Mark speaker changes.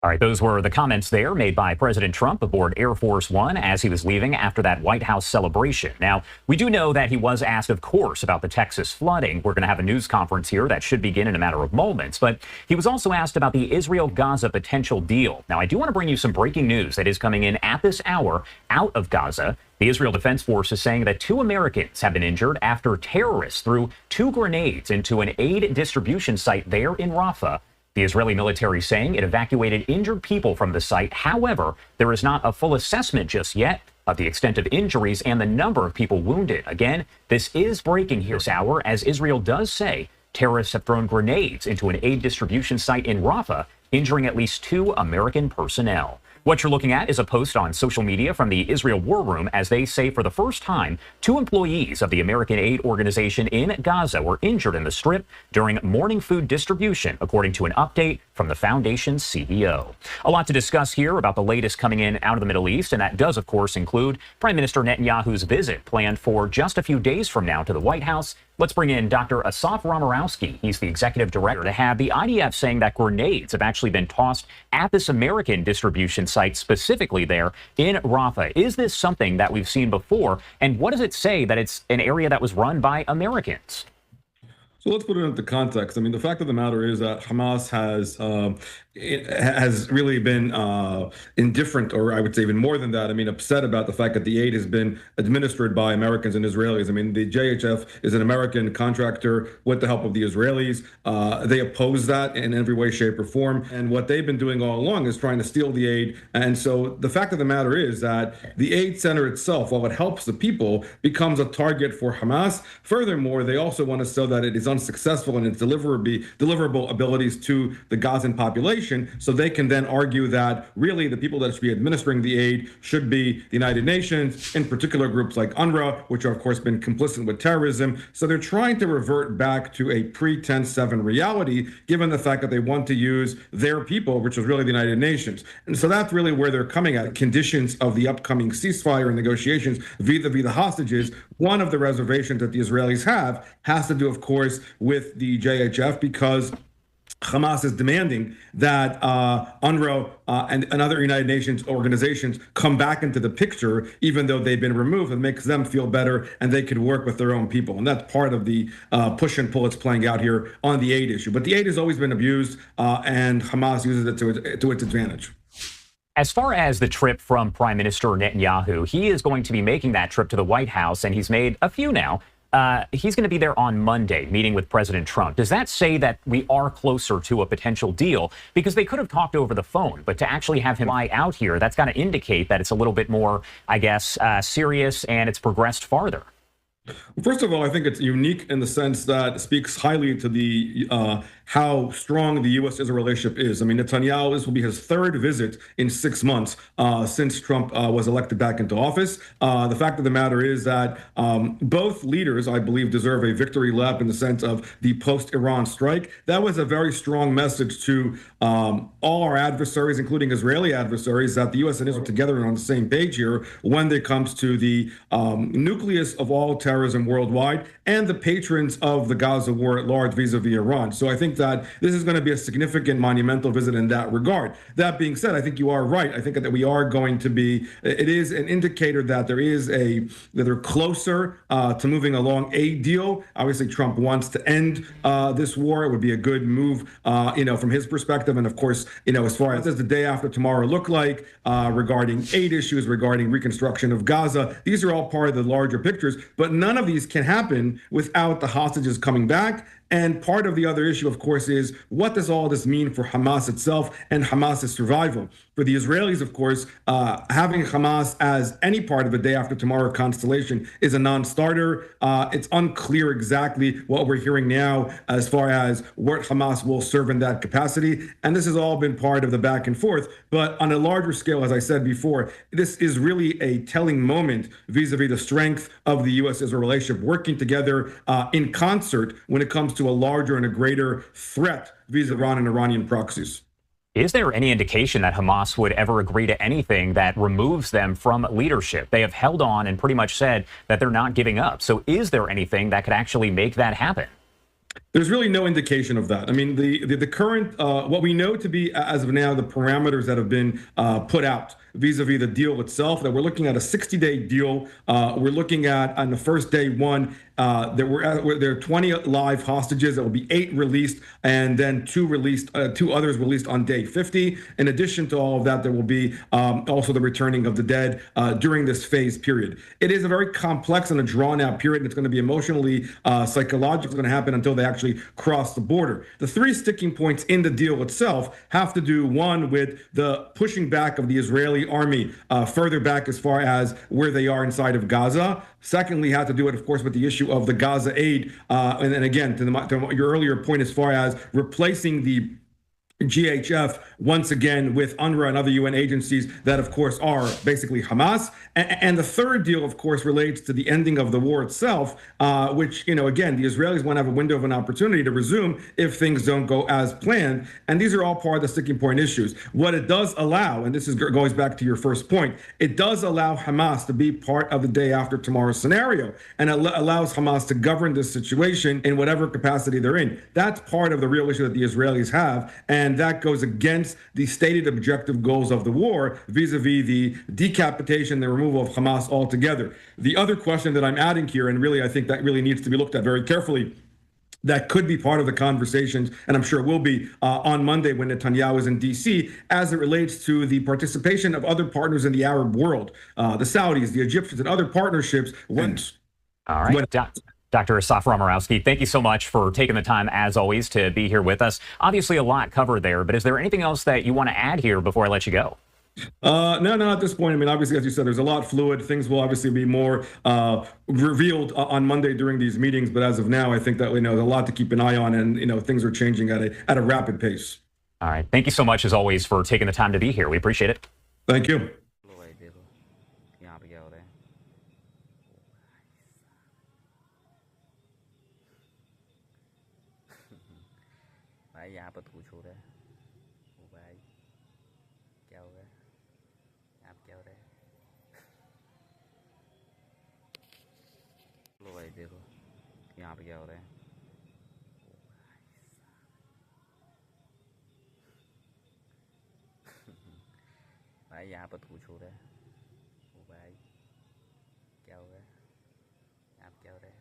Speaker 1: All right, those were the comments there made by President Trump aboard Air Force One as he was leaving after that White House celebration. Now, we do know that he was asked, of course, about the Texas flooding. We're going to have a news conference here that should begin in a matter of moments. But he was also asked about the Israel-Gaza potential deal. Now, I do want to bring you some breaking news that is coming in at this hour out of Gaza. The Israel Defense Force is saying that 2 Americans have been injured after terrorists threw 2 grenades into an aid distribution site there in Rafah. The Israeli military saying it evacuated injured people from the site. However, there is not a full assessment just yet of the extent of injuries and the number of people wounded. Again, this is breaking here this hour, as Israel does say terrorists have thrown grenades into an aid distribution site in Rafah, injuring at least 2 American personnel. What you're looking at is a post on social media from the Israel War Room, as they say for the first time, 2 employees of the American aid organization in Gaza were injured in the Strip during morning food distribution, according to an update from the foundation's CEO. A lot to discuss here about the latest coming in out of the Middle East, and that does, of course, include Prime Minister Netanyahu's visit planned for just a few days from now to the White House. Let's bring in Dr. Asaf Romarowski. He's the executive director to have the IDF saying that grenades have actually been tossed at this American distribution site, specifically there in Rafah. Is this something that we've seen before? And what does it say that it's an area that was run by Americans?
Speaker 2: So let's put it into context. I mean, the fact of the matter is that Hamas has really been indifferent, or I would say even more than that. I mean, upset about the fact that the aid has been administered by Americans and Israelis. I mean, the JHF is an American contractor with the help of the Israelis. They oppose that in every way, shape, or form. And what they've been doing all along is trying to steal the aid. And so the fact of the matter is that the aid center itself, while it helps the people, becomes a target for Hamas. Furthermore, they also want to show that it is unsuccessful in its deliverable abilities to the Gazan population, so they can then argue that really the people that should be administering the aid should be the United Nations, in particular groups like UNRWA, which are of course been complicit with terrorism. So they're trying to revert back to a pre-10/7 reality, given the fact that they want to use their people, which is really the United Nations. And so that's really where they're coming at. Conditions of the upcoming ceasefire negotiations vis-a-vis the hostages. One of the reservations that the Israelis have has to do, of course, with the JHF, because Hamas is demanding that UNRWA and other United Nations organizations come back into the picture, even though they've been removed. It makes them feel better, and they could work with their own people. And that's part of the push and pull that's playing out here on the aid issue. But the aid has always been abused, and Hamas uses it to its advantage.
Speaker 1: As far as the trip from Prime Minister Netanyahu, he is going to be making that trip to the White House, and he's made a few now. He's going to be there on Monday, meeting with President Trump. Does that say that we are closer to a potential deal? Because they could have talked over the phone, but to actually have him fly out here, that's got to indicate that it's a little bit more, I guess, serious, and it's progressed farther.
Speaker 2: First of all, I think it's unique in the sense that it speaks highly to the how strong the U.S.-Israel relationship is. I mean, Netanyahu, this will be his 3rd visit in 6 months since Trump was elected back into office. The fact of the matter is that both leaders, I believe, deserve a victory lap in the sense of the post-Iran strike. That was a very strong message to all our adversaries, including Israeli adversaries, that the U.S. and Israel together are on the same page here when it comes to the nucleus of all terrorism worldwide and the patrons of the Gaza war at large vis-a-vis Iran. So I think that this is going to be a significant monumental visit in that regard. That being said, I think you are right. I think that we are going to be, it is an indicator that that they're closer to moving along a deal. Obviously, Trump wants to end this war. It would be a good move, from his perspective. And of course, as far as does the day after tomorrow look like regarding aid issues, regarding reconstruction of Gaza, these are all part of the larger pictures, but none of these can happen without the hostages coming back. And part of the other issue, of course, is what does all this mean for Hamas itself and Hamas's survival? For the Israelis, of course, having Hamas as any part of a day after tomorrow constellation is a non-starter. It's unclear exactly what we're hearing now as far as what Hamas will serve in that capacity. And this has all been part of the back and forth. But on a larger scale, as I said before, this is really a telling moment vis-a-vis the strength of the U.S.-Israel relationship working together in concert when it comes to a larger and a greater threat vis-a-vis Iran and Iranian proxies.
Speaker 1: Is there any indication that Hamas would ever agree to anything that removes them from leadership? They have held on and pretty much said that they're not giving up. So is there anything that could actually make that happen?
Speaker 2: There's really no indication of that. I mean, the current what we know to be as of now the parameters that have been put out vis-a-vis the deal itself, that we're looking at a 60-day deal. We're looking at on the first day one there are 20 live hostages. There will be 8 released, and then 2 others released on day 50. In addition to all of that, there will be also the returning of the dead during this phase period. It is a very complex and a drawn-out period, and it's going to be emotionally, psychologically going to happen until they actually cross the border. The 3 sticking points in the deal itself have to do, one, with the pushing back of the Israeli army further back as far as where they are inside of Gaza. Secondly, had to do it, of course, with the issue of the Gaza aid. And again, to your earlier point, as far as replacing the GHF once again with UNRWA and other UN agencies that, of course, are basically Hamas. And the third deal, of course, relates to the ending of the war itself, which, again, the Israelis want to have a window of an opportunity to resume if things don't go as planned. And these are all part of the sticking point issues. What it does allow, and this goes back to your first point, it does allow Hamas to be part of the day after tomorrow scenario, and it allows Hamas to govern this situation in whatever capacity they're in. That's part of the real issue that the Israelis have. And that goes against the stated objective goals of the war vis-a-vis the decapitation, the removal of Hamas altogether. The other question that I'm adding here, and really I think that really needs to be looked at very carefully, that could be part of the conversations, and I'm sure it will be on Monday when Netanyahu is in D.C., as it relates to the participation of other partners in the Arab world, the Saudis, the Egyptians, and other partnerships.
Speaker 1: All right. Dr. Asaf Romarowski, thank you so much for taking the time, as always, to be here with us. Obviously, a lot covered there, but is there anything else that you want to add here before I let you go?
Speaker 2: No, at this point. I mean, obviously, as you said, there's a lot fluid. Things will obviously be more revealed on Monday during these meetings. But as of now, I think that there's a lot to keep an eye on, and things are changing at a rapid pace.
Speaker 1: All right. Thank you so much, as always, for taking the time to be here. We appreciate it.
Speaker 2: Thank you.
Speaker 3: भाई यहाँ पर कुछ हो रहा है। ओ भाई क्या हो रहा है? यहाँ पे क्या हो रहा है? लो भाई देखो यहाँ पे क्या हो रहा है। भाई यहाँ पर कुछ हो रहा है। ओ भाई क्या हो रहा है? यहाँ पे क्या हो रहा है?